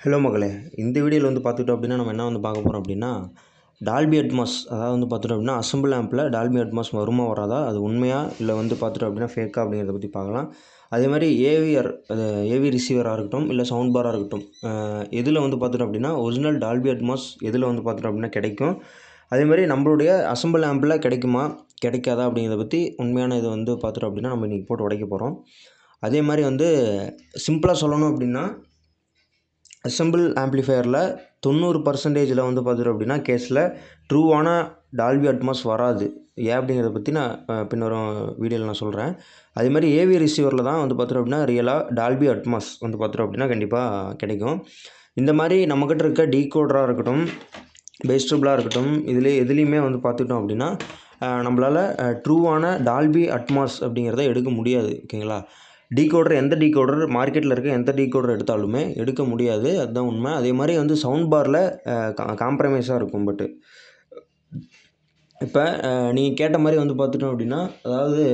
Hello மகளே, இந்த வீடியோவில் வந்து பார்த்துட்டோம் அப்படின்னா நம்ம என்ன வந்து பார்க்க போகிறோம் அப்படின்னா டால்பி அட்மாஸ். அதாவது வந்து பார்த்துட்டோம் அப்படின்னா அசம்பிள் ஆம்பில் டால்பி அட்மாஸ் வருமா வராதா, அது உண்மையா இல்லை வந்து பார்த்துட்டோம் அப்படின்னா ஃபேக்கா அப்படிங்கிறத பற்றி பார்க்கலாம். அதே மாதிரி ஏவி ரிசீவராக இருக்கட்டும் இல்லை சவுண்ட் பாராக இருக்கட்டும், எதில் வந்து பார்த்துட்டோம் அப்படின்னா ஒரிஜினல் டால்பி அட்மாஸ் எதில் வந்து பார்த்துட்டோம் அப்படின்னா கிடைக்கும். அதே மாதிரி நம்மளுடைய அசம்பிள் ஆம்பில் கிடைக்குமா கிடைக்காதா அப்படிங்கிறத பற்றி உண்மையான இது வந்து பார்த்துட்டோம் அப்படின்னா நம்ம இன்றைக்கி போட்டு உடைக்க போகிறோம். அதே மாதிரி வந்து சிம்பிளாக சொல்லணும் அப்படின்னா அசம்பிள் ஆம்ப்ளிஃபையரில் 90% வந்து பார்த்துட்டோம் அப்படின்னா கேஸில் ட்ரூவான டால்பி அட்மாஸ் வராது. ஏன் அப்படிங்கிறத பற்றி நான் பின்வரும் வீடியோவில் நான் சொல்கிறேன். அதே மாதிரி ஏவி ரிசீவரில் தான் வந்து பார்த்துட்டோம் அப்படின்னா ரியலாக டால்பி அட்மாஸ் வந்து பார்த்துட்டோம் அப்படின்னா கண்டிப்பாக கிடைக்கும். இந்த மாதிரி நம்மக்கிட்ட இருக்க டீகோடராக இருக்கட்டும், பேஸ் ட்ரிபிளாக இருக்கட்டும், எதுலேயுமே வந்து பார்த்துட்டோம் அப்படின்னா நம்மளால் ட்ரூவான டால்பி அட்மாஸ் அப்படிங்கிறத எடுக்க முடியாது. ஓகேங்களா? எந்த டீகோடர் மார்க்கெட்டில் இருக்க எந்த டீகோடர் எடுத்தாலுமே எடுக்க முடியாது, அதுதான் உண்மை. அதே மாதிரி வந்து சவுண்ட் பாரில் காம்ப்ரமைஸாக இருக்கும். பட்டு இப்போ நீங்கள் கேட்ட மாதிரி வந்து பார்த்துட்டோம் அப்படின்னா, அதாவது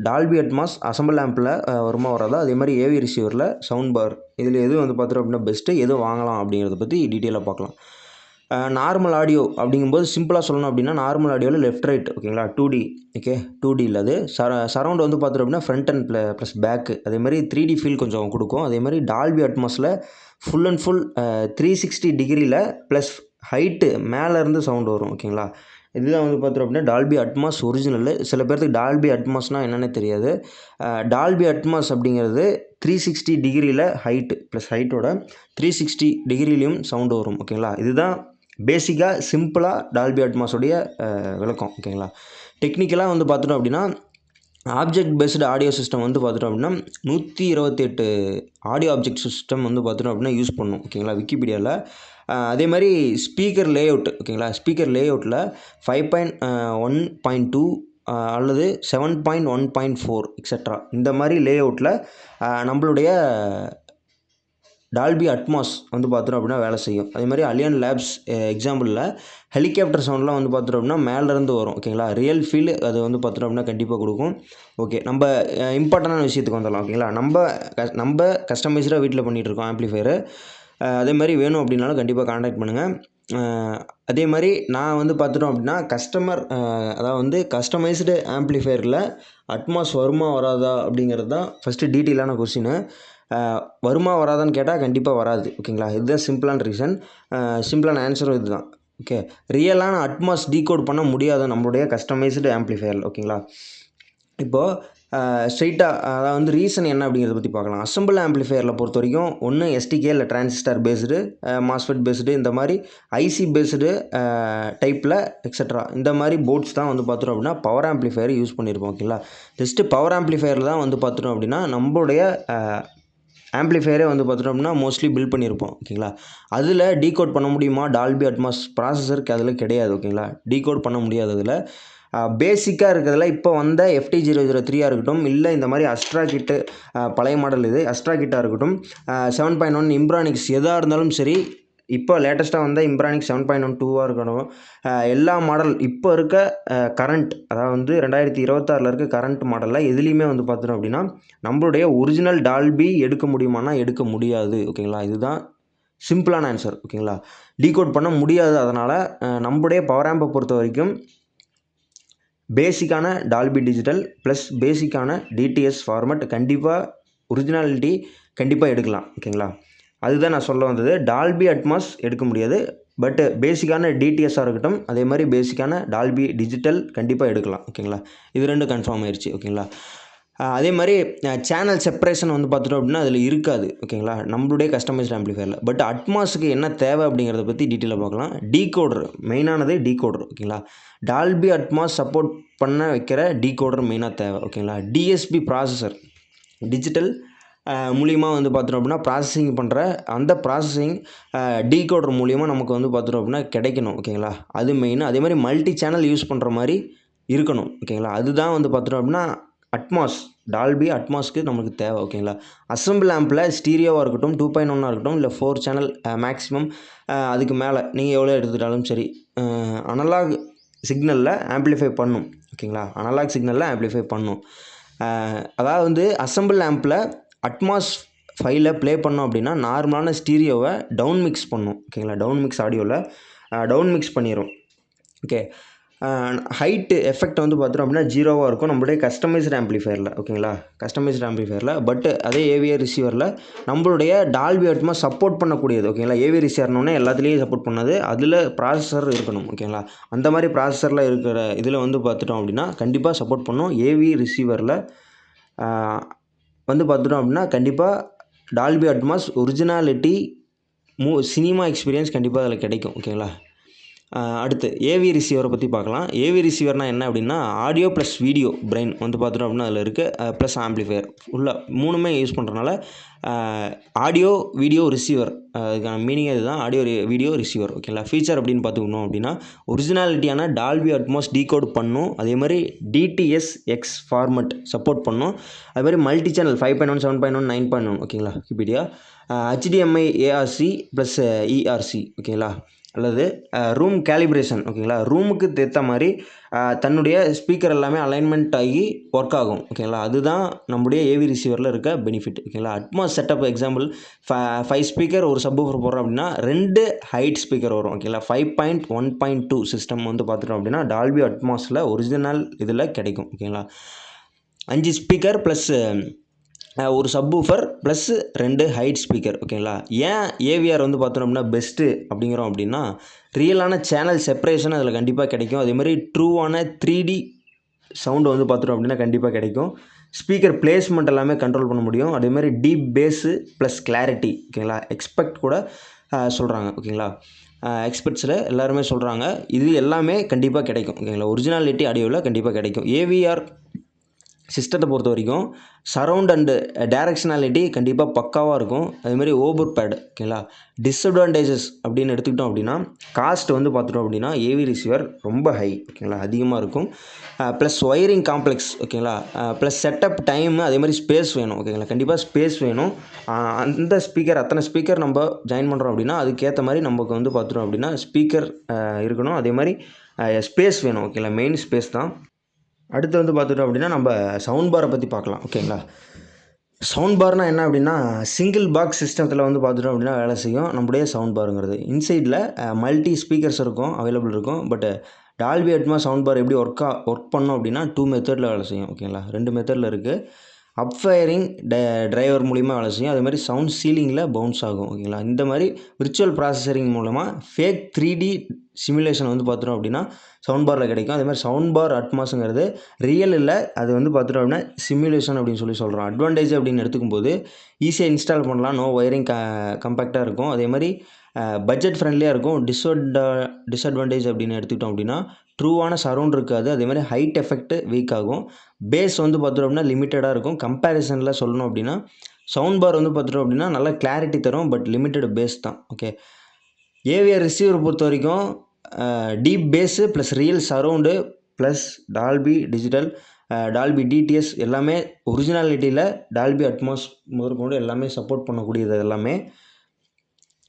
டால்பி அட்மாஸ் அசம்பிள் ஆம்பில் வருமா வராதா, அதே மாதிரி ஏவி ரிசீவரில் சவுண்ட் பார், இதில் எது வந்து பார்த்துட்டோம் அப்படின்னா பெஸ்ட்டு, எது வாங்கலாம் அப்படிங்கிறத பற்றி டீட்டெயிலாக பார்க்கலாம். நார்மல் ஆடியோ அப்படிங்கும்போது சிம்பிளாக சொல்லணும் அப்படின்னா நார்மல் ஆடியோவில் லெஃப்ட் ரைட், ஓகேங்களா, 2D. ஓகே, 2D இல்லை, அது சரௌண்ட் வந்து பார்த்துட்டோம் அப்படின்னா ஃப்ரண்ட் அண்ட் ப்ளஸ் பேக்கு. அதே மாதிரி 3D ஃபீல் கொஞ்சம் கொடுக்கும். அதே மாதிரி டால்பி அட்மாஸில் ஃபுல் அண்ட் ஃபுல் 360 டிகிரியில் ப்ளஸ் ஹைட்டு மேலேருந்து சவுண்டு வரும். ஓகேங்களா, இதுதான் வந்து பார்த்துட்டோம் அப்படின்னா டால்பி அட்மாஸ் ஒரிஜினல். சில பேர்த்துக்கு டால்பி அட்மாஸ்னால் என்னென்னே தெரியாது. டால்பி அட்மாஸ் அப்படிங்கிறது 360 டிகிரியில் ஹைட்டு ப்ளஸ் ஹைட்டோட 360 டிகிரிலையும் சவுண்டு வரும். ஓகேங்களா, இதுதான் பேசிக்காக சிம்பிளாக டால்பி அட்மாஸோடைய விளக்கம். ஓகேங்களா, டெக்னிக்கலாக வந்து பார்த்துட்டோம் அப்படின்னா ஆப்ஜெக்ட் பேஸ்டு ஆடியோ சிஸ்டம் வந்து பார்த்துட்டோம் அப்படின்னா 128 ஆடியோ ஆப்ஜெக்ட் சிஸ்டம் வந்து பார்த்துட்டோம் அப்படின்னா யூஸ் பண்ணும். ஓகேங்களா, விக்கிபீடியாவில். அதே மாதிரி ஸ்பீக்கர் லேஅவுட், ஓகேங்களா, ஸ்பீக்கர் லேஅவுட்டில் 5.1.2 அல்லது 7.1.4 எக்ஸட்ரா இந்த மாதிரி லேஅவுட்டில் நம்மளுடைய டால்பி அட்மாஸ் வந்து பார்த்துட்டோம் அப்படின்னா வேலை செய்யும். அதே மாதிரி அலியன் லேப்ஸ் எக்ஸாம்பிளில் ஹெலிகாப்டர் சவுண்ட்லாம் வந்து பார்த்துட்டோம் அப்படின்னா மேலேருந்து வரும். ஓகேங்களா, ரியல் ஃபீல் அது வந்து பார்த்துட்டோம் அப்படின்னா கண்டிப்பாக கொடுக்கும். ஓகே, நம்ம இம்பார்ட்டண்டான விஷயத்துக்கு வந்துடலாம். ஓகேங்களா, நம்ம கஸ்டமைஸ்டாக வீட்டில் பண்ணிகிட்ருக்கோம் ஆம்ப்ளிஃபையரு. அதே மாதிரி வேணும் அப்படின்னாலும் கண்டிப்பாக கான்டாக்ட் பண்ணுங்கள். அதே மாதிரி நான் வந்து பார்த்துட்டோம் அப்படின்னா அதாவது வந்து கஸ்டமைஸ்டு ஆம்ப்ளிஃபையரில் அட்மாஸ் வருமா வராதா அப்படிங்கிறது தான் ஃபஸ்ட்டு டீட்டெயிலான கொஸ்டின். வருமா வராதான்னு கேட்டால் கண்டிப்பாக வராது. ஓகேங்களா, இதுதான் சிம்பிளான ரீசன். சிம்பிளான ஆன்சரும் இது தான். ஓகே, ரியலான அட்மாஸ் டீகோட் பண்ண முடியாது நம்மளுடைய கஸ்டமைஸ்டு ஆம்ப்ளிஃபையரில். ஓகேங்களா, இப்போது ஸ்ட்ரைட்டாக அதாவது வந்து ரீசன் என்ன அப்படிங்கிறத பற்றி பார்க்கலாம். அசம்பிள் ஆம்ப்ளிஃபையரில் பொறுத்த வரைக்கும் ஒன்று எஸ்டிகே இல்லை டிரான்சிஸ்டர் பேஸ்டு, மாஸ்ஃபெட் பேஸ்டு, இந்த மாதிரி ஐசி பேஸ்டு டைப்பில் எக்ஸட்ரா இந்த மாதிரி போர்ட்ஸ் தான் வந்து பார்த்துட்டோம் அப்படின்னா பவர் ஆம்ப்ளிஃபையர் யூஸ் பண்ணியிருப்போம். ஓகேங்களா, ஜஸ்ட்டு பவர் ஆம்ப்ளிஃபையரில் தான் வந்து பார்த்துட்டோம் அப்படின்னா நம்மளுடைய ஆம்ப்ளிஃபையரே வந்து பார்த்துட்டோம் அப்படின்னா மோஸ்ட்லி பில்ட் பண்ணியிருப்போம். ஓகேங்களா, அதில் டீகோட் பண்ண முடியுமா டால்பி அட்மாஸ் ப்ராசஸருக்கு, அதில் கிடையாது. ஓகேங்களா, டீகோட் பண்ண முடியாது. அதில் பேசிக்காக இருக்கிறதுல இப்போ வந்த FT003 இருக்கட்டும், இல்லை இந்த மாதிரி அஸ்ட்ரா கிட்டு, பழைய மாடல் இது அஸ்ட்ரா கிட்டாக இருக்கட்டும், 7.1 இம்ப்ரானிக்ஸ் எதாக இருந்தாலும் சரி, இப்போ லேட்டஸ்ட்டாக வந்த இம்ப்ரானிக்ஸ் 7.12 இருக்கணும், எல்லா மாடல் இப்போ இருக்க கரண்ட், அதாவது வந்து 2026 இருக்க கரண்ட் மாடலில் எதுலேயுமே வந்து பார்த்துட்டோம் அப்படின்னா நம்மளுடைய ஒரிஜினல் டால்பி எடுக்க முடியுமானா எடுக்க முடியாது. ஓகேங்களா, இதுதான் சிம்பிளான ஆன்சர். ஓகேங்களா, டீகோட் பண்ண முடியாது. அதனால் நம்மளுடைய பவர் ஆம்பை பொறுத்த வரைக்கும் பேசிக்கான டால்பி டிஜிட்டல் ப்ளஸ் பேசிக்கான டிடிஎஸ் ஃபார்மேட் கண்டிப்பாக ஒரிஜினாலிட்டி கண்டிப்பாக எடுக்கலாம். ஓகேங்களா, அதுதான் நான் சொல்ல வந்தது. டால்பி அட்மாஸ் எடுக்க முடியாது, பட்டு பேசிக்கான டிடிஎஸ்ஸாக இருக்கட்டும், அதே மாதிரி பேசிக்கான டால்பி டிஜிட்டல் கண்டிப்பாக எடுக்கலாம். ஓகேங்களா, இது ரெண்டும் கன்ஃபார்ம் ஆயிடுச்சு. ஓகேங்களா, அதே மாதிரி சேனல் செப்பரேஷன் வந்து பார்த்துட்டோம் அப்படின்னா அதில் இருக்காது. ஓகேங்களா, நம்மளுடைய கஸ்டமைஸ்டு ஆம்ப்ளிஃபையரில். பட் அட்மாஸுக்கு என்ன தேவை அப்படிங்கிறத பற்றி டீட்டெயிலாக பார்க்கலாம். டீகோடர் மெயினானது, டீகோடர். ஓகேங்களா, டால்பி அட்மாஸ் சப்போர்ட் பண்ண வைக்கிற டீகோடர் மெயினாக தேவை. ஓகேங்களா, டிஎஸ்பி ப்ராசஸர் டிஜிட்டல் மூலியமாக வந்து பார்த்துட்டோம் அப்படின்னா ப்ராசஸிங் பண்ணுற அந்த ப்ராசஸிங் டீகோடர் மூலியமாக நமக்கு வந்து பார்த்துட்டோம் அப்படின்னா கிடைக்கணும். ஓகேங்களா, அது மெயின். அதே மாதிரி மல்டி சேனல் யூஸ் பண்ணுற மாதிரி இருக்கணும். ஓகேங்களா, அதுதான் வந்து பார்த்துட்டோம் அப்படின்னா அட்மாஸ், டால்பி அட்மாஸ்க்கு நமக்கு தேவை. ஓகேங்களா, அசம்பிள் ஆம்பில் ஸ்டீரியோவாக இருக்கட்டும், 2.1 இருக்கட்டும், இல்லை 4 சேனல் மேக்ஸிமம், அதுக்கு மேலே நீங்கள் எவ்வளோ எடுத்துக்கிட்டாலும் சரி, அனலாக் சிக்னலில் ஆம்ப்ளிஃபை பண்ணும். ஓகேங்களா, அனலாக் சிக்னலில் ஆம்ப்ளிஃபை பண்ணும். அதாவது வந்து அசம்பிள் ஆம்பில் அட்மாஸ் ஃபைலை ப்ளே பண்ணோம் அப்படின்னா நார்மலான ஸ்டீரியோவை டவுன் மிக்ஸ் பண்ணும். ஓகேங்களா, டவுன் மிக்ஸ் ஆடியோவில் டவுன் மிக்ஸ் பண்ணிடும். ஓகே, ஹைட்டு எஃபெக்ட் வந்து பார்த்தோம் அப்படின்னா 0வாக இருக்கும் நம்மளுடைய கஸ்டமைஸ்டு ஆம்ப்ளிஃபையரில். ஓகேங்களா, கஸ்டமைஸ்டு ஆம்ப்ளிஃபையரில். பட் அதே ஏவிஆர் ரிசீவரில் நம்மளுடைய டால்பி அட்மாஸ் சப்போர்ட் பண்ணக்கூடியது. ஓகேங்களா, ஏவிஆர் ரிசீவர்னோடனே எல்லாத்துலேயும் சப்போர்ட் பண்ணது, அதில் ப்ராசஸர் இருக்கணும். ஓகேங்களா, அந்த மாதிரி ப்ராசஸரில் இருக்கிற இதில் வந்து பார்த்துட்டோம் அப்படின்னா கண்டிப்பாக சப்போர்ட் பண்ணும். ஏவி ரிசீவரில் வந்து பார்த்துட்டோம் அப்படின்னா கண்டிப்பாக Dolby Atmos originality cinema experience கண்டிப்பாக அதில் கிடைக்கும். ஓகேங்களா, அடுத்து ஏவி ரிசீவரை பற்றி பார்க்கலாம். ஏவி ரிசீவர்னால் என்ன அப்படின்னா ஆடியோ ப்ளஸ் வீடியோ பிரெயின் வந்து பார்த்துட்டோம் அப்படின்னா அதில் இருக்குது, ப்ளஸ் ஆம்ப்ளிஃபையர் ஃபுல்லாக மூணுமே யூஸ் பண்ணுறதுனால ஆடியோ வீடியோ ரிசீவர், அதுக்கான மீனிங் இதுதான், ஆடியோ வீடியோ ரிசீவர். ஓகேங்களா, ஃபீச்சர் அப்படின்னு பார்த்துக்கணும் அப்படின்னா ஒரிஜினாலிட்டியான டால்பி அட்மாஸ் டீகோட் பண்ணும், அதே மாதிரி டிடிஎஸ் எக்ஸ் ஃபார்மெட் சப்போர்ட் பண்ணும், அது மாதிரி மல்டி சேனல் 5.1 7.1 9.1. ஓகேங்களா, Wikipedia. HDMI ARC plus ERC. ஓகேங்களா, அல்லது ரூம் கேலிப்ரேஷன். ஓகேங்களா, ரூமுக்கு ஏற்ற மாதிரி தன்னுடைய ஸ்பீக்கர் எல்லாமே அலைன்மெண்ட் ஆகி ஒர்க் ஆகும். ஓகேங்களா, அதுதான் நம்முடைய ஏவி ரிசீவரில் இருக்க பெனிஃபிட். ஓகேங்களா, அட்மாஸ் செட்டப் எக்ஸாம்பிள் 5 ஸ்பீக்கர் ஒரு சப்வூஃபர் போடுறோம் அப்படின்னா 2 ஹைட் ஸ்பீக்கர் வரும். ஓகேங்களா, 5.1.2 சிஸ்டம் வந்து பார்த்துட்டோம் அப்படின்னா டால்பி அட்மாஸில் ஒரிஜினல் இதில் கிடைக்கும். ஓகேங்களா, 5 ஸ்பீக்கர் ப்ளஸ் ஒரு சப்வூஃபர் ப்ளஸ் 2 ஹைட் ஸ்பீக்கர். ஓகேங்களா, ஏன் ஏவிஆர் வந்து பார்த்தோம் அப்படின்னா பெஸ்ட்டு அப்படிங்கிறோம் அப்படின்னா ரியலான சேனல் செப்பரேஷன் அதில் கண்டிப்பாக கிடைக்கும். அதேமாதிரி ட்ரூவான 3D சவுண்டு வந்து பார்த்துட்டோம் அப்படின்னா கண்டிப்பாக கிடைக்கும். ஸ்பீக்கர் பிளேஸ்மெண்ட் எல்லாமே கண்ட்ரோல் பண்ண முடியும். அதேமாதிரி டீப் பேஸு ப்ளஸ் கிளாரிட்டி. ஓகேங்களா, எக்ஸ்பெக்ட் கூட சொல்கிறாங்க. ஓகேங்களா, எக்ஸ்பெர்ட்ஸில் எல்லாருமே சொல்கிறாங்க இது எல்லாமே கண்டிப்பாக கிடைக்கும். ஓகேங்களா, ஒரிஜினாலிட்டி ஆடியோவில் கண்டிப்பாக கிடைக்கும். ஏவிஆர் சிஸ்டத்தை பொறுத்த வரைக்கும் சரவுண்ட் அண்டு டைரக்ஷனாலிட்டி கண்டிப்பாக பக்காவாக இருக்கும். அதேமாதிரி ஓவர் பேட். ஓகேங்களா, டிஸ்அட்வான்டேஜஸ் அப்படின்னு எடுத்துக்கிட்டோம் அப்படின்னா காஸ்ட் வந்து பார்த்துட்டோம் அப்படின்னா ஏவி ரிசீவர் ரொம்ப ஹை. ஓகேங்களா, அதிகமாக இருக்கும். Plus wiring complex. ஓகேங்களா, ப்ளஸ் செட்டப் டைமு, அதே மாதிரி ஸ்பேஸ் வேணும். ஓகேங்களா, கண்டிப்பாக ஸ்பேஸ் வேணும். அந்த ஸ்பீக்கர் அத்தனை ஸ்பீக்கர் நம்ம ஜாயின் பண்ணுறோம் அப்படின்னா அதுக்கேற்ற மாதிரி நமக்கு வந்து பார்த்துட்டோம் அப்படின்னா ஸ்பீக்கர் இருக்கணும். அதே மாதிரி ஸ்பேஸ் வேணும். ஓகேங்களா, மெயின் ஸ்பேஸ் தான். அடுத்து வந்து பார்த்துட்டோம் அப்படின்னா நம்ம சவுண்ட் பாரை பற்றி பார்க்கலாம். ஓகேங்களா, சவுண்ட் பார்னால் என்ன அப்படின்னா சிங்கிள் பாக்ஸ் சிஸ்டத்தில் வந்து பார்த்துட்டோம் அப்படின்னா வேலை செய்யும் நம்முடைய சவுண்ட் பாருங்கிறது. இன்சைடில் மல்டி ஸ்பீக்கர்ஸ் இருக்கும், அவைலபிள் இருக்கும். But Dolby Atmos sound bar எப்படி ஒர்க் பண்ணோம் அப்படின்னா 2 மெத்தடில் வேலை செய்யும். ஓகேங்களா, 2 மெத்தடில் இருக்குது. அப்ஃபயரிங் டிரைவர் மூலிமா வேலை செய்யும். அதே மாதிரி சவுண்ட் சீலிங்கில் பவுன்ஸ் ஆகும். ஓகேங்களா, இந்த மாதிரி விர்ச்சுவல் ப்ராசஸரிங் மூலமாக ஃபேக் 3D சிமுலேஷன் வந்து பார்த்துட்டோம் அப்படின்னா சவுண்ட் பாரில் கிடைக்கும். அதே மாதிரி சவுண்ட் பார் அட்மாஸுங்கிறது ரியல் இல்லை, அது வந்து பார்த்துட்டோம் அப்படின்னா சிமுலேஷன் அப்படின்னு சொல்லி சொல்கிறோம். அட்வான்டேஜ் அப்படின்னு எடுத்துக்கும்போது ஈஸியாக இன்ஸ்டால் பண்ணலாம், நோ ஒயரிங் கம்பேக்டாக இருக்கும். அதே மாதிரி பட்ஜெட் ஃப்ரெண்ட்லியாக இருக்கும். டிஸ்அட்வான்டேஜ் அப்படின்னு எடுத்துக்கிட்டோம் அப்படின்னா ட்ரூவான சரவுண்ட் இருக்காது. அதேமாதிரி ஹைட் எஃபெக்ட் வீக் ஆகும். பேஸ் வந்து பார்த்துட்டோம் அப்படின்னா லிமிட்டடாக இருக்கும். கம்பேரிசனில் சொல்லணும் அப்படின்னா சவுண்ட் பார் வந்து பார்த்துட்டோம் அப்படின்னா நல்லா கிளாரிட்டி தரும், பட் லிமிட்டட் பேஸ் தான். ஓகே, ஏவிஆர் ரிசீவர் பொறுத்த வரைக்கும் deep bass plus real surround plus Dolby digital, Dolby DTS எல்லாமே ஒரிஜினாலிட்டியில் டால்பி அட்மாஸ் முதற்கொண்டு எல்லாமே சப்போர்ட் பண்ணக்கூடியது எல்லாமே.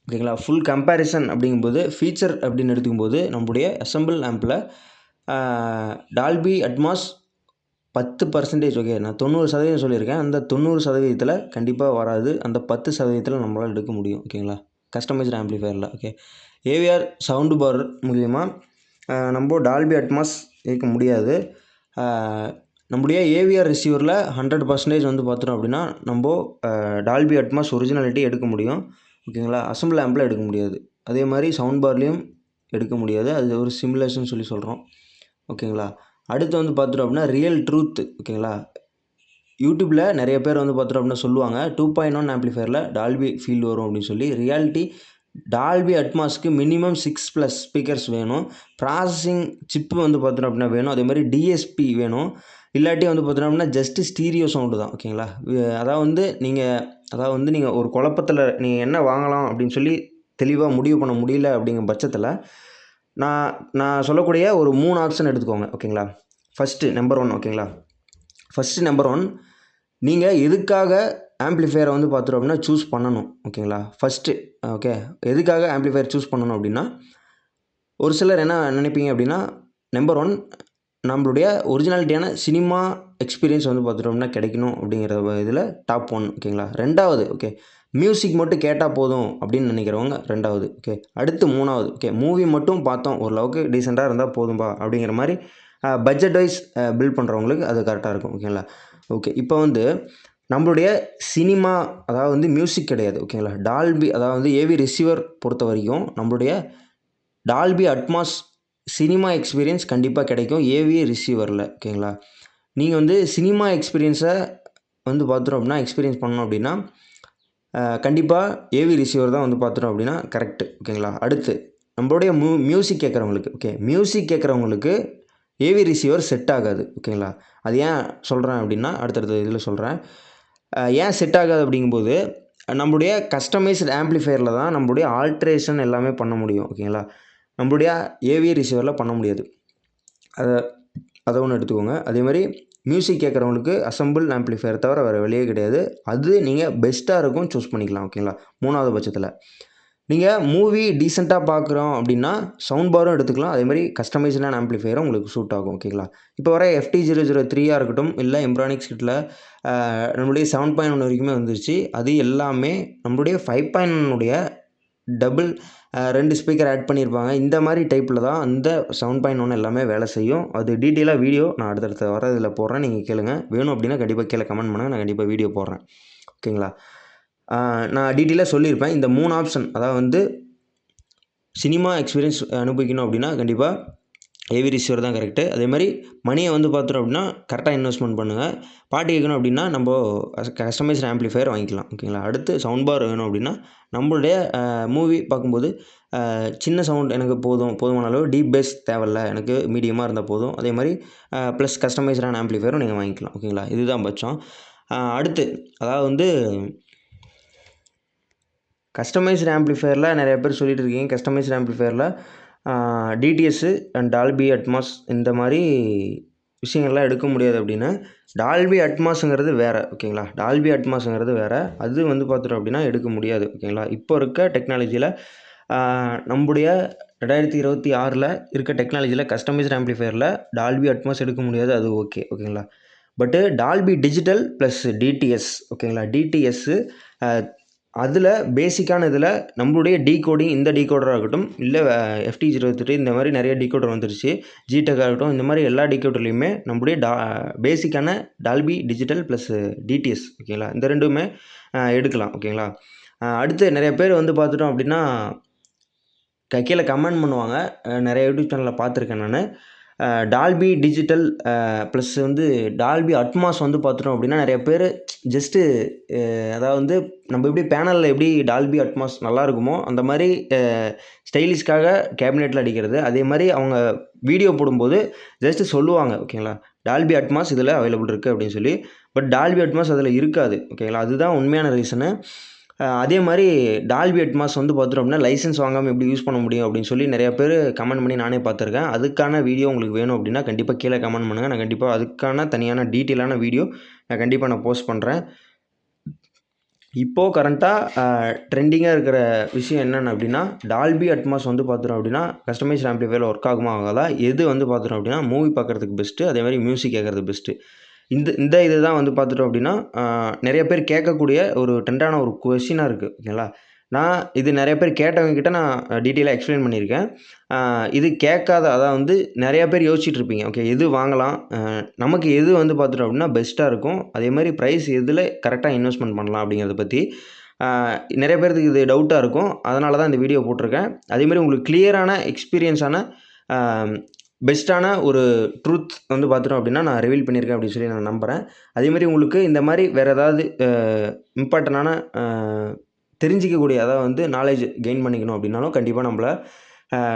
ஓகேங்களா, ஃபுல் கம்பேரிசன் அப்படிங்கும்போது ஃபீச்சர் அப்படின்னு எடுத்துக்கும்போது நம்முடைய அசம்பிள் ஆம்பில் டால்பி அட்மாஸ் 10%. ஓகே, நான் 90% சொல்லியிருக்கேன். அந்த 90%த்தில் கண்டிப்பாக வராது, அந்த 10%த்தில் நம்மளால் எடுக்க முடியும். ஓகேங்களா, கஸ்டமைஸ்டு ஆம்ப்ளிஃபையரில். ஓகே, ஏவிஆர் சவுண்டு பார் மூலிமா நம்ம டால்பி அட்மாஸ் இருக்க முடியாது. நம்முடைய ஏவிஆர் ரிசீவரில் 100% வந்து பார்த்துட்டோம் அப்படின்னா நம்ம டால்பி அட்மாஸ் ஒரிஜினாலிட்டி எடுக்க முடியும். ஓகேங்களா, அசம்பிள் ஆம்பில் எடுக்க முடியாது. அதே மாதிரி சவுண்ட் பார்லேயும் எடுக்க முடியாது, அது ஒரு சிமுலேஷன் சொல்லி சொல்கிறோம். ஓகேங்களா, அடுத்து வந்து பார்த்துட்டோம் அப்படின்னா ரியல் ட்ரூத். ஓகேங்களா, யூடியூப்பில் நிறைய பேர் வந்து பார்த்துட்டோம் அப்படின்னா சொல்லுவாங்க 2.1 ஆம்ப்ளிஃபையரில் டால்பி ஃபீல் வரும் அப்படின்னு சொல்லி. ரியாலிட்டி டால்பி அட்மாஸ்க்கு மினிமம் 6+ ஸ்பீக்கர்ஸ் வேணும். ப்ராசஸிங் சிப்பு வந்து பார்த்துட்டோம் அப்படின்னா வேணும். அதே மாதிரி டிஎஸ்பி வேணும். இல்லாட்டி வந்து பார்த்தோம் அப்படின்னா ஜஸ்ட்டு ஸ்டீரியோ சவுண்டு தான். ஓகேங்களா, அதாவது நீங்கள் ஒரு குழப்பத்தில் நீங்கள் என்ன வாங்கலாம் அப்படின்னு சொல்லி தெளிவாக முடிவு பண்ண முடியல அப்படிங்கிற பட்சத்தில் நான் சொல்லக்கூடிய ஒரு 3 ஆப்ஷன் எடுத்துக்கோங்க. ஓகேங்களா, ஃபஸ்ட்டு நம்பர் 1. ஓகேங்களா, ஃபஸ்ட்டு நம்பர் 1 நீங்கள் எதுக்காக ஆம்ப்ளிஃபையரை வந்து பார்த்துட்டோம் அப்படின்னா சூஸ் பண்ணணும். ஓகேங்களா, ஃபஸ்ட்டு ஓகே, எதுக்காக ஆம்ப்ளிஃபையர் சூஸ் பண்ணணும் அப்படின்னா ஒரு சிலர் என்ன நினைப்பீங்க அப்படின்னா நம்பர் 1 நம்மளுடைய ஒரிஜினாலிட்டியான சினிமா எக்ஸ்பீரியன்ஸ் வந்து பார்த்துட்டோம்னா கிடைக்கணும் அப்படிங்கிற இதில் டாப் 1 ஓகேங்களா. 2வது ஓகே மியூசிக் மட்டும் கேட்டால் போதும் அப்படின்னு நினைக்கிறவங்க 2வது ஓகே. அடுத்து 3வது ஓகே மூவி மட்டும் பார்த்தோம் ஓரளவுக்கு டீசெண்டாக இருந்தால் போதும்பா அப்படிங்கிற மாதிரி பட்ஜெட் வைஸ் பில்ட் பண்ணுறவங்களுக்கு அது கரெக்டாக இருக்கும் ஓகேங்களா. ஓகே இப்போ வந்து நம்மளுடைய சினிமா அதாவது வந்து மியூசிக் கிடையாது ஓகேங்களா. டால்பி அதாவது வந்து ஏவி ரிசீவர் பொறுத்த வரைக்கும் நம்மளுடைய டால்பி அட்மாஸ் சினிமா எக்ஸ்பீரியன்ஸ் கண்டிப்பாக கிடைக்கும் ஏவி ரிசீவரில் ஓகேங்களா. நீங்கள் வந்து சினிமா எக்ஸ்பீரியன்ஸை வந்து பார்த்துட்டோம் அப்படின்னா எக்ஸ்பீரியன்ஸ் பண்ணணும் அப்படின்னா கண்டிப்பாக ஏவி ரிசீவர் தான் வந்து பார்த்துட்டோம் அப்படின்னா கரெக்டு ஓகேங்களா. அடுத்து நம்மளுடைய மியூசிக் கேட்குறவங்களுக்கு ஓகே மியூசிக் கேட்குறவங்களுக்கு ஏவி ரிசீவர் செட் ஆகாது ஓகேங்களா. அது ஏன் சொல்கிறேன் அப்படின்னா அடுத்தடுத்த இதில் சொல்கிறேன். ஏன் செட் ஆகாது அப்படிங்கும்போது நம்மளுடைய கஸ்டமைஸ்டு ஆம்ப்ளிஃபையரில் தான் நம்மளுடைய ஆல்ட்ரேஷன் எல்லாமே பண்ண முடியும் ஓகேங்களா. நம்மளுடைய ஏவி ரிசீவரில் பண்ண முடியாது. அதை ஒன்று எடுத்துக்கோங்க. அதே மாதிரி மியூசிக் கேட்குறவங்களுக்கு அசம்பிள் ஆம்ப்ளிஃபையர் தவிர வேறு வழியே கிடையாது. அது நீங்கள் பெஸ்ட்டாக இருக்கும் சூஸ் பண்ணிக்கலாம் ஓகேங்களா. 3வது பட்சத்தில் நீங்கள் மூவி டீசெண்டாக பார்க்குறோம் அப்படின்னா சவுண்ட் பாரும் எடுத்துக்கலாம். அதே மாதிரி கஸ்டமைஸ்டான ஆம்ப்ளிஃபையரும் உங்களுக்கு சூட் ஆகும் ஓகேங்களா. இப்போ வர FT003 இருக்கட்டும் இல்லை எம்ப்ரானிக்ஸ் கிட்டில் நம்மளுடைய 7.1 வரைக்குமே வந்துருச்சு. அது எல்லாமே நம்மளுடைய 5.1 டபுள் 2 ஸ்பீக்கர் ஆட் பண்ணியிருப்பாங்க. இந்த மாதிரி டைப்பில் தான் அந்த 7.1 எல்லாமே வேலை செய்யும். அது டீட்டெயிலாக வீடியோ நான் அடுத்தடுத்த வர இதில் போடுறேன். நீங்கள் கேளுங்க. வேணும் அப்படின்னா கண்டிப்பாக கீழே கமெண்ட் பண்ணுங்கள். நான் கண்டிப்பாக வீடியோ போடுறேன் ஓகேங்களா. நான் டீட்டெயிலாக சொல்லியிருப்பேன். இந்த 3 ஆப்ஷன் அதாவது வந்து சினிமா எக்ஸ்பீரியன்ஸ் அனுபவிக்கணும் அப்படின்னா கண்டிப்பாக ஏவி ரிசீவர் தான் கரெக்டு. அதே மாதிரி மணியை வந்து பார்த்துட்டோம் அப்படின்னா கரெக்டாக இன்வெஸ்ட்மெண்ட் பண்ணுங்கள். பாட்டு கேட்கணும் அப்படின்னா நம்ம கஸ்டமைஸ்டு ஆம்ப்ளிஃபையர் வாங்கிக்கலாம் ஓகேங்களா. அடுத்து சவுண்ட் பார் வேணும் அப்படின்னா நம்மளுடைய மூவி பார்க்கும்போது சின்ன சவுண்ட் எனக்கு போதுமான அளவு டீப் பேஸ் தேவையில்ல, எனக்கு மீடியமாக இருந்தால் போதும். அதே மாதிரி ப்ளஸ் கஸ்டமைஸ்டான ஆம்ப்ளிஃபையரும் நீங்கள் வாங்கிக்கலாம் ஓகேங்களா. இதுதான் பட்சம். அடுத்து அதாவது வந்து கஸ்டமைஸ்டு ஆம்ப்ளிஃபையரில் நிறைய பேர் சொல்லிட்டு இருக்கீங்க. கஸ்டமைஸ்டு ஆம்ப்ளிஃபையரில் டிடிஎஸ்ஸு அண்ட் டால்பி அட்மாஸ் இந்த மாதிரி விஷயங்கள்லாம் எடுக்க முடியாது அப்படின்னு. டால்பி அட்மாஸுங்கிறது வேறு ஓகேங்களா. டால்பி அட்மாஸுங்கிறது வேறு. அது வந்து பார்த்துட்டோம் அப்படின்னா எடுக்க முடியாது ஓகேங்களா. இப்போ இருக்க டெக்னாலஜியில் நம்முடைய 2026 இருக்க டெக்னாலஜியில் கஸ்டமைஸ்டு ஆம்ப்ளிஃபையரில் டால்பி அட்மாஸ் எடுக்க முடியாது. அது ஓகேங்களா. பட்டு டால்பி டிஜிட்டல் ப்ளஸ் டிடிஎஸ் ஓகேங்களா. டிடிஎஸ்ஸு அதில் பேசிக்கான இதில் நம்மளுடைய டீகோடிங் இந்த டீகோடராக இருக்கட்டும் இல்லை FT003 இந்த மாதிரி நிறைய டீகோடர் வந்துருச்சு. ஜிடெக்காக இருக்கட்டும் இந்த மாதிரி எல்லா டீகோடர்லையுமே நம்மளுடைய பேசிக்கான டால்பி டிஜிட்டல் ப்ளஸ் டிடிஎஸ் ஓகேங்களா. இந்த ரெண்டுமே எடுக்கலாம் ஓகேங்களா. அடுத்து நிறைய பேர் வந்து பார்த்துட்டோம் அப்படின்னா கீழே கமெண்ட் பண்ணுவாங்க. நிறைய யூடியூப் சேனலில் பார்த்துருக்கேன் நான். டால்பி டிஜிட்டல் ப்ளஸ் வந்து டால்பி அட்மாஸ் வந்து பார்த்துட்டோம் அப்படின்னா நிறைய பேர் ஜஸ்ட்டு அதாவது வந்து நம்ம எப்படி பேனலில் எப்படி டால்பி அட்மாஸ் நல்லா இருக்குமோ அந்த மாதிரி ஸ்டைலிஷ்காக கேபினெட்டில் அடிக்கிறது. அதே மாதிரி அவங்க வீடியோ போடும்போது ஜஸ்ட்டு சொல்லுவாங்க ஓகேங்களா. டால்பி அட்மாஸ் இதில் அவைலபிள் இருக்குது அப்படின்னு சொல்லி. பட் டால்பி அட்மாஸ் அதில் இருக்காது ஓகேங்களா. அதுதான் உண்மையான ரீசனு. அதே மாதிரி டால்பி அட்மாஸ் வந்து பார்த்துட்டோம் அப்படின்னா லைசன்ஸ் வாங்காமல் எப்படி யூஸ் பண்ண முடியும் அப்படின்னு சொல்லி நிறைய பேர் கமெண்ட் பண்ணி நானே பார்த்துருக்கேன். அதுக்கான வீடியோ உங்களுக்கு வேணும் அப்படின்னா கண்டிப்பாக கீழே கமெண்ட் பண்ணுங்கள். நான் கண்டிப்பாக அதுக்கான தனியான டீட்டெயிலான வீடியோ நான் போஸ்ட் பண்ணுறேன். இப்போது கரண்ட்டாக ட்ரெண்டிங்காக இருக்கிற விஷயம் என்னென்னு அப்படின்னா டால்பி அட்மாஸ் வந்து பார்த்துட்டோம் அப்படின்னா கஸ்டமைஸ்டு ஆம்ப்ளிஃபையரில் ஒர்க் ஆகுமா ஆகாதா, எது வந்து பார்த்துட்டோம் அப்படின்னா மூவி பார்க்குறதுக்கு பெஸ்ட்டு, அதே மாதிரி மியூசிக் கேட்குறது பெஸ்ட்டு. இந்த இது தான் வந்து பார்த்துட்டோம் அப்படின்னா நிறைய பேர் கேட்கக்கூடிய ஒரு ட்ரெண்டான ஒரு கொஸ்டினாக இருக்குது ஓகேங்களா. நான் இது நிறைய பேர் கேட்டவங்கக்கிட்ட நான் டீட்டெயிலாக எக்ஸ்பிளைன் பண்ணியிருக்கேன். இது கேட்காத அதாவது வந்து நிறையா பேர் யோசிச்சுட்டு இருப்பீங்க ஓகே எது வாங்கலாம், நமக்கு எது வந்து பார்த்துட்டோம் அப்படின்னா பெஸ்ட்டாக இருக்கும், அதே மாதிரி ப்ரைஸ் எதில் கரெக்டாக இன்வெஸ்ட்மெண்ட் பண்ணலாம் அப்படிங்கிறத பற்றி நிறைய பேருக்கு இது டவுட்டாக இருக்கும். அதனால தான் இந்த வீடியோ போட்டிருக்கேன். அதேமாதிரி உங்களுக்கு கிளியரான எக்ஸ்பீரியன்ஸான பெஸ்ட்டான ஒரு ட்ரூத் வந்து பார்த்துட்டோம் அப்படின்னா நான் ரிவீல் பண்ணியிருக்கேன் அப்படின்னு சொல்லி நான் நம்புகிறேன். அதேமாதிரி உங்களுக்கு இந்த மாதிரி வேறு ஏதாவது இம்பார்ட்டண்டான தெரிஞ்சிக்கக்கூடிய அதாவது வந்து நாலேஜ் கெயின் பண்ணிக்கணும் அப்படின்னாலும் கண்டிப்பாக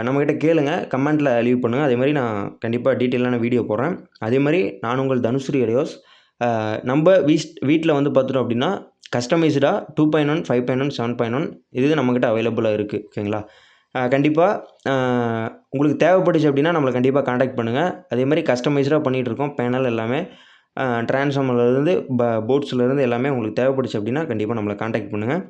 நம்மக்கிட்ட கேளுங்க, கமெண்ட்டில் லீவ் பண்ணுங்கள். அதே மாதிரி நான் கண்டிப்பாக டீட்டெயிலான வீடியோ போடுறேன். அதே மாதிரி நான் உங்கள் தனுஸ்ரீ ஆடியோஸ். நம்ம வீட்டில் வந்து பார்த்துட்டோம் அப்படின்னா கஸ்டமைஸ்டாக 2.1 5.1 7.1 இது நம்மக்கிட்ட அவைலபிளாக இருக்குது ஓகேங்களா. கண்டிப்பாக உங்களுக்கு தேவைப்பட்டுச்சு அப்படின்னா நம்மளை கண்டிப்பாக காண்டாக்ட் பண்ணுங்கள். அதே மாதிரி கஸ்டமைஸ்டாக பண்ணிகிட்ருக்கோம். பேனல் எல்லாமே ட்ரான்ஸ்ஃபார்மர்லேருந்து போர்ட்ஸ்லேருந்து எல்லாமே உங்களுக்கு தேவைப்பட்டுச்சு அப்படின்னா கண்டிப்பாக நம்மளை காண்டாக்ட் பண்ணுங்கள்.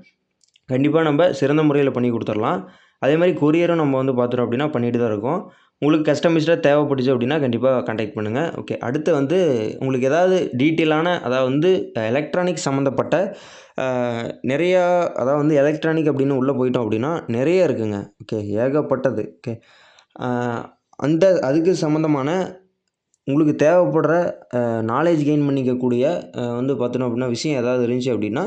கண்டிப்பாக நம்ம சிறந்த முறையில் பண்ணி கொடுத்துடலாம். அதே மாதிரி கொரியரும் நம்ம வந்து பார்த்துட்டோம் அப்படின்னா பண்ணிட்டு தான் இருக்கோம். உங்களுக்கு கஸ்டமைஸ்டாக தேவைப்பட்டுச்சு அப்படின்னா கண்டிப்பாக கான்டாக்ட் பண்ணுங்கள். ஓகே, அடுத்து வந்து உங்களுக்கு ஏதாவது டீட்டெயிலான அதாவது வந்து எலக்ட்ரானிக் சம்மந்தப்பட்ட நிறையா அதாவது வந்து எலக்ட்ரானிக் அப்படின்னு உள்ளே போயிட்டோம் அப்படின்னா நிறைய இருக்குங்க. ஓகே, ஏகப்பட்டது. ஓகே, அதுக்கு சம்மந்தமான உங்களுக்கு தேவைப்படுற நாலேஜ் கெயின் பண்ணிக்கக்கூடிய வந்து பார்த்தோம் அப்படின்னா விஷயம் ஏதாவது இருந்துச்சு அப்படின்னா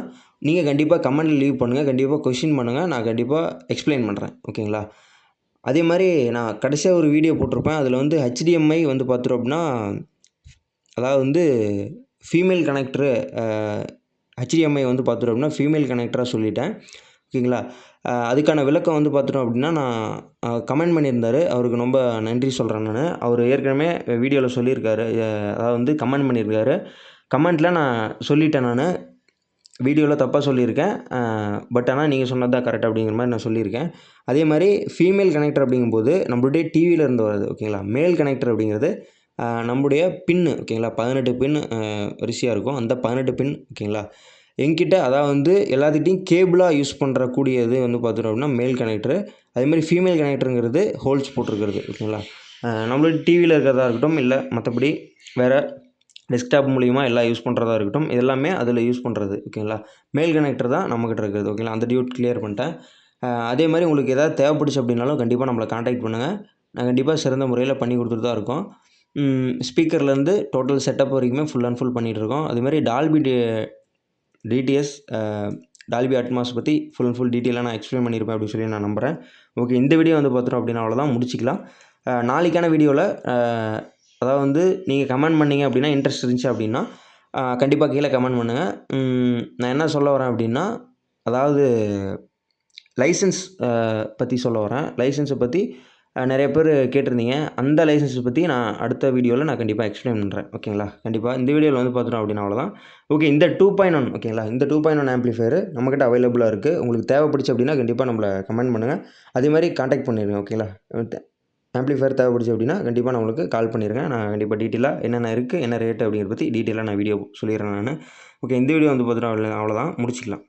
நீங்கள் கண்டிப்பாக கமெண்ட்டில் லீவ் பண்ணுங்கள். கண்டிப்பாக கொஷின் பண்ணுங்கள். நான் கண்டிப்பாக எக்ஸ்பிளைன் பண்ணுறேன். ஓகேங்களா? அதே மாதிரி நான் கடைசியாக ஒரு வீடியோ போட்டிருப்பேன். அதில் வந்து HDMI வந்து பார்த்துட்டோம் அப்படின்னா அதாவது வந்து ஃபீமேல் கனெக்டரு HDMI வந்து பார்த்துட்டோம் அப்படின்னா ஃபீமேல் கனெக்டராக சொல்லிட்டேன். ஓகேங்களா? அதுக்கான விளக்கம் வந்து பார்த்துட்டோம் அப்படின்னா நான் கமெண்ட் பண்ணியிருந்தார். அவருக்கு ரொம்ப நன்றி சொல்கிறேன் நான். அவர் ஏற்கனவே வீடியோவில் சொல்லியிருக்காரு. அதாவது வந்து கமெண்ட் பண்ணியிருக்காரு. கமெண்ட்டில் நான் சொல்லிட்டேன் நான். வீடியோவில் தப்பாக சொல்லியிருக்கேன். பட் ஆனால் நீங்கள் சொன்னது தான் கரெக்ட் அப்படிங்கிற மாதிரி நான் சொல்லியிருக்கேன். அதே மாதிரி ஃபீமேல் கனெக்டர் அப்படிங்கும்போது நம்மளுடைய டிவியில் இருந்து வருது. ஓகேங்களா? மேல் கனெக்டர் அப்படிங்கிறது நம்முடைய பின்னு. ஓகேங்களா? 18 பின் வரிசையாக இருக்கும். அந்த 18 பின் ஓகேங்களா? என்கிட்ட அதாவது வந்து எல்லாத்துக்கிட்டையும் கேபிளாக யூஸ் பண்ணுறக்கூடியது வந்து பார்த்துட்டோம் அப்படின்னா மேல் கனெக்டரு. அதேமாதிரி ஃபீமேல் கனெக்டருங்கிறது ஹோல்ஸ் போட்டிருக்கிறது. ஓகேங்களா? நம்மளுடைய டிவியில் இருக்கிறதா இருக்கட்டும், இல்லை மற்றபடி வேறு டெஸ்க்டாப் மூலிமா எல்லாம் யூஸ் பண்ணுறதா இருக்கட்டும், இதெல்லாமே அதில் யூஸ் பண்ணுறது. ஓகேங்களா? மேல் கனெக்டர் தான் நம்மக்கிட்ட இருக்கிறது. ஓகேங்களா? அந்த டியூட் கிளியர் பண்ணிட்டேன். அதே மாதிரி உங்களுக்கு எதாவது தேவைப்பட்டுச்சு அப்படின்னாலும் கண்டிப்பாக நம்மளை கான்டாக்ட் பண்ணுங்கள். நான் கண்டிப்பாக சிறந்த முறையில் பண்ணி கொடுத்துட்டு தான் இருக்கோம். ஸ்பீக்கர்லேருந்து டோட்டல் செட்டப் வரைக்குமே ஃபுல் அண்ட் ஃபுல் பண்ணிகிட்ருக்கோம். அதேமாதிரி டிடிஎஸ் டால்பி அட்மாஸ் பற்றி ஃபுல் அண்ட் ஃபுல் டீட்டெயிலாக நான் எக்ஸ்பிளைன் பண்ணியிருப்பேன் அப்படின்னு சொல்லி நான் நம்புகிறேன். ஓகே, இந்த வீடியோ வந்து பார்த்துட்டோம் அப்படின்னா அவ்வளோதான், முடிச்சிக்கலாம். நாளைக்கான வீடியோவில் அதாவது வந்து நீங்கள் கமெண்ட் பண்ணிங்க அப்படின்னா இன்ட்ரெஸ்ட் இருந்துச்சு அப்படின்னா கண்டிப்பாக கீழே கமெண்ட் பண்ணுங்கள். நான் என்ன சொல்ல வரேன் அப்படின்னா அதாவது லைசன்ஸ் பற்றி சொல்ல வரேன். லைசன்ஸை பற்றி நிறைய பேர் கேட்டிருந்தீங்க. அந்த லைசன்ஸை பற்றி நான் அடுத்த வீடியோவில் நான் கண்டிப்பாக எக்ஸ்பிளைன் பண்ணுறேன். ஓகேங்களா? கண்டிப்பாக இந்த வீடியோவில் வந்து பார்த்துட்டோம் அப்படின்னா அவ்வளோதான். ஓகே, இந்த 2.1 ஓகேங்களா? இந்த 2.1 ஆம்ப்ளிஃபையர் நம்மக்கிட்ட அவைலபிளாக இருக்குது. உங்களுக்கு தேவைப்பட்டுச்சு அப்படின்னா கண்டிப்பாக நம்மளை கமெண்ட் பண்ணுங்கள். அதே மாதிரி கான்டாக்ட் பண்ணிடுங்க. ஓகேங்களா? ஆம்ப்ளிஃபையர் தேவைப்பட்டுச்சு அப்படின்னா கண்டிப்பாக நான் உங்களுக்கு கால் பண்ணிடுங்க. நான் கண்டிப்பாக டீட்டெயிலாக என்னென்ன இருக்குது, என்ன ரேட்டு அப்படிங்கிறத பற்றி டீட்டெயிலாக நான் வீடியோ சொல்லிடுறேன் நான். ஓகே, இந்த வீடியோ வந்து பார்த்துட்டோம் அவ்வளோதான், முடிச்சிக்கலாம்.